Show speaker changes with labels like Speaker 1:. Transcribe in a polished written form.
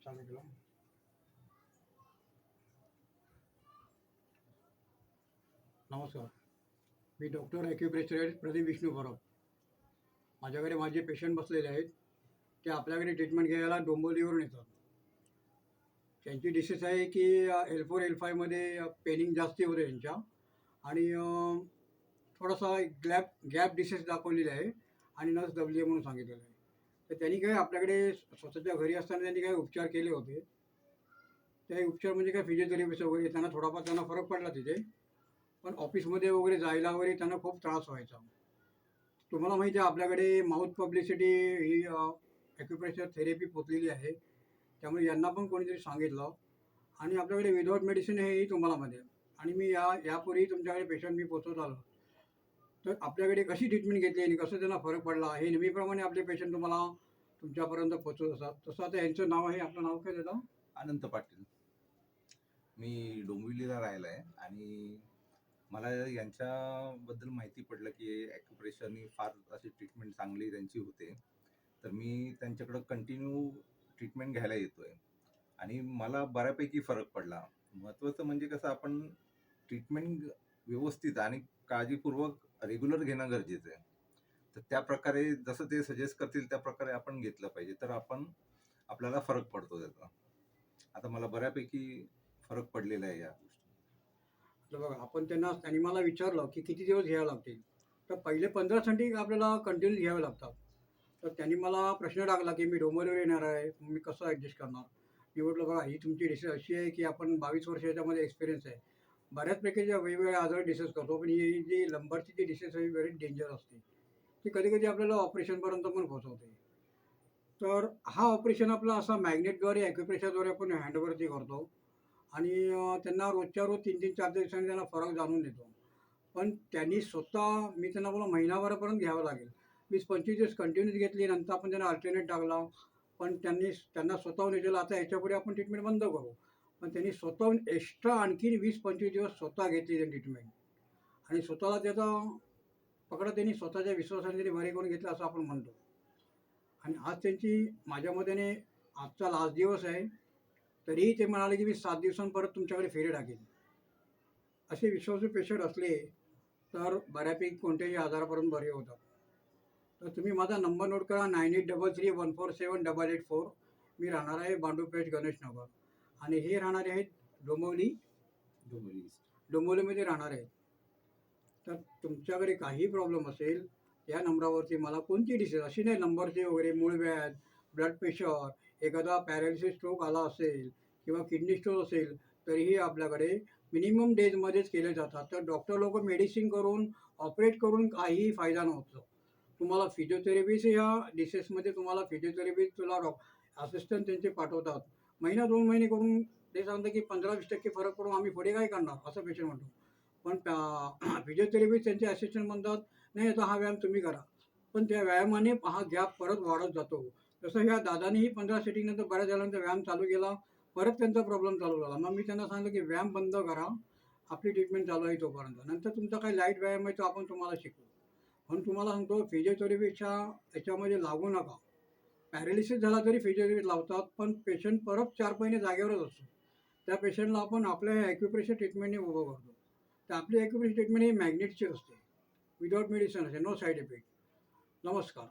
Speaker 1: चालू केला. नमस्कार, मी डॉक्टर ॲक्युप्रेशर प्रदीप विष्णू परब. माझ्याकडे माझे पेशंट बसलेले आहेत. ते आपल्याकडे ट्रीटमेंट घ्यायला डोंबिवलीवरून येतात. त्यांची डिसीज आहे की L4 L5मध्ये पेनिंग जास्ती होते त्यांच्या, आणि थोडासा गॅप डिसीज दाखवलेली आहे आणि नस दबली आहे म्हणून सांगितलेलं आहे. तर त्यांनी काय आपल्याकडे स्वतःच्या घरी असताना त्यांनी काही उपचार केले होते. ते उपचार म्हणजे काय फिजिओथेरपीचं वगैरे, त्यांना थोडाफार फरक पडला तिथे. पण ऑफिसमध्ये वगैरे जायला वगैरे त्यांना खूप त्रास व्हायचा. तुम्हाला माहिती आहे आपल्याकडे माउथ पब्लिसिटी ही ॲक्युप्रेशर थेरपी पोचलेली आहे. त्यामुळे यांना पण कोणीतरी सांगितलं, आणि आपल्याकडे विदाऊट मेडिसिन हेही तुम्हाला माहिती आहे. आणि मी यापूर्वी तुमच्याकडे पेशंट मी पोचवत आलो. तर आपल्याकडे कशी ट्रीटमेंट घेतली आणि कसं त्यांना फरक पडला हे नेहमीप्रमाणे आपले पेशंट तुम्हाला तुमच्यापर्यंत पोचवत असतात. तसं आता यांचं नाव आहे, आपलं नाव काय देता?
Speaker 2: अनंत पाटील. मी डोंबिवलीला राहिला आहे आणि मला यांच्याबद्दल माहिती पडलं की ॲक्युप्रेशरनी फार अशी ट्रीटमेंट चांगली त्यांची होते. तर मी त्यांच्याकडं कंटिन्यू ट्रीटमेंट घ्यायला येतो आहे आणि मला बऱ्यापैकी फरक पडला. महत्त्वाचं म्हणजे कसं, आपण ट्रीटमेंट व्यवस्थित आणि काळजीपूर्वक रेग्युलर घेणं गरजेचं आहे. तर त्या प्रकारे जसं ते सजेस्ट करतील त्या प्रकारे आपण घेतलं पाहिजे, तर आपल्याला फरक पडतो त्याचा. आता मला बऱ्यापैकी फरक पडलेला आहे या गोष्टी.
Speaker 1: तर बघा, त्यांनी मला विचारलं की किती दिवस घ्यावे लागतील. तर पहिले 15साठी आपल्याला कंटिन्यू घ्यावे लागतात. तर त्यांनी मला प्रश्न टाकला की मी डोंबिवलीवर येणार आहे, मी कसं ॲडजस्ट करणार. मी म्हटलं बघा, ही तुमची डिसीज अशी आहे की आपण 22 वर्ष याच्यामध्ये एक्सपिरियन्स आहे. बऱ्याचपैकी ज्या वेगवेगळ्या आजार डिसीज करतो, पण ही जी लंबरची जी डिसीज आहे व्हेरी डेंजर असते. ती कधी कधी आपल्याला ऑपरेशनपर्यंत पण पोहोचवते. तर हा ऑपरेशन आपला असा मॅग्नेटद्वारे ॲक्युप्रेशरद्वारे आपण हँडवरती करतो, आणि त्यांना रोजच्या रोज 3-3 4 दिवसांनी त्यांना फरक जाणून देतो. पण त्यांनी स्वतः, मी त्यांना बोला महिनाभरापर्यंत घ्यावं लागेल. 20-25 दिवस कंटिन्यूस घेतली, नंतर आपण त्यांना अल्टरनेट टाकला. पण त्यांना स्वतःहून विचारलं आता याच्यापुढे आपण ट्रीटमेंट बंद करू. पण त्यांनी स्वतःहून एक्स्ट्रा आणखी 20-25 दिवस स्वतः घेतली त्यांनी ट्रीटमेंट, आणि स्वतःला त्याचा पकडा त्यांनी स्वतःच्या विश्वासाने त्यांनी बरे करून घेतलं असं आपण म्हणतो. आणि आज त्यांची माझ्या मतेने आजचा लास्ट दिवस आहे, तरीही ते म्हणाले की मी 7 दिवसांनी परत तुमच्याकडे फेरी टाकेन. असे विश्वासू पेशंट असले तर बऱ्यापैकी कोणत्याही आजारापर्यंत बरे होतात. तर तुम्ही माझा नंबर नोट करा, 9833147884. मी राहणार आहे बांडूपेठ गणेश नगर, आणि हे राहणारे आहेत डोंबिवली. डोंबिवलीमध्ये राहणार आहेत. तर तुमच्याकडे काही प्रॉब्लेम असेल, या नंबरावरती मला कोणती डिसीज अशी नाही, नंबरचे वगैरे, मूळव्याध, ब्लड प्रेशर, एखादा पॅरालिसिस स्ट्रोक आला असेल किंवा किडनी स्टोन असेल, तरीही आपल्याकडे मिनिमम डेजमध्येच केले जातात. तर डॉक्टर लोक मेडिसिन करून, ऑपरेट करून काहीही फायदा नव्हतो. तुम्हाला फिजिओथेरपीच ह्या डिसीजमध्ये तुम्हाला फिजिओथेरपी तुला असिस्टंट त्यांचे पाठवतात. महिना 2 महिने करून ते सांगतात की 15-20% फरक पडून आम्ही पुढे काय करणार, असं पेशंट म्हणतो. पण फिजिओथेरपी त्यांचे असिस्टंट म्हणतात नाही, आता हा व्यायाम तुम्ही करा. पण त्या व्यायामाने हा गॅप परत वाढत जातो. तसं ह्या दादानीही 15 सेटिंगनंतर बऱ्याच जणांचा व्यायाम चालू केला, परत त्यांचा प्रॉब्लेम चालू झाला. मग मी त्यांना सांगितलं की व्यायाम बंद करा, आपली ट्रीटमेंट चालू आहे तोपर्यंत. नंतर तुमचा काही लाईट व्यायाम आहे तो आपण तुम्हाला शिकवू. म्हणून तुम्हाला सांगतो, फिजिओथेरपीच्या याच्यामध्ये लागू नका. पॅरालिसिस झाला तरी फिजिओथेरपी लावतात, पण पेशंट परत 4 महिने जागेवरच असतो. त्या पेशंटला आपण आपल्या ॲक्युप्रेशर ट्रीटमेंटने उभं करतो. तर आपली ॲक्युप्रेशर ट्रीटमेंट ही मॅग्नेटची असते, विदाऊट मेडिसिन असते, नो साईड इफेक्ट. नमस्कार.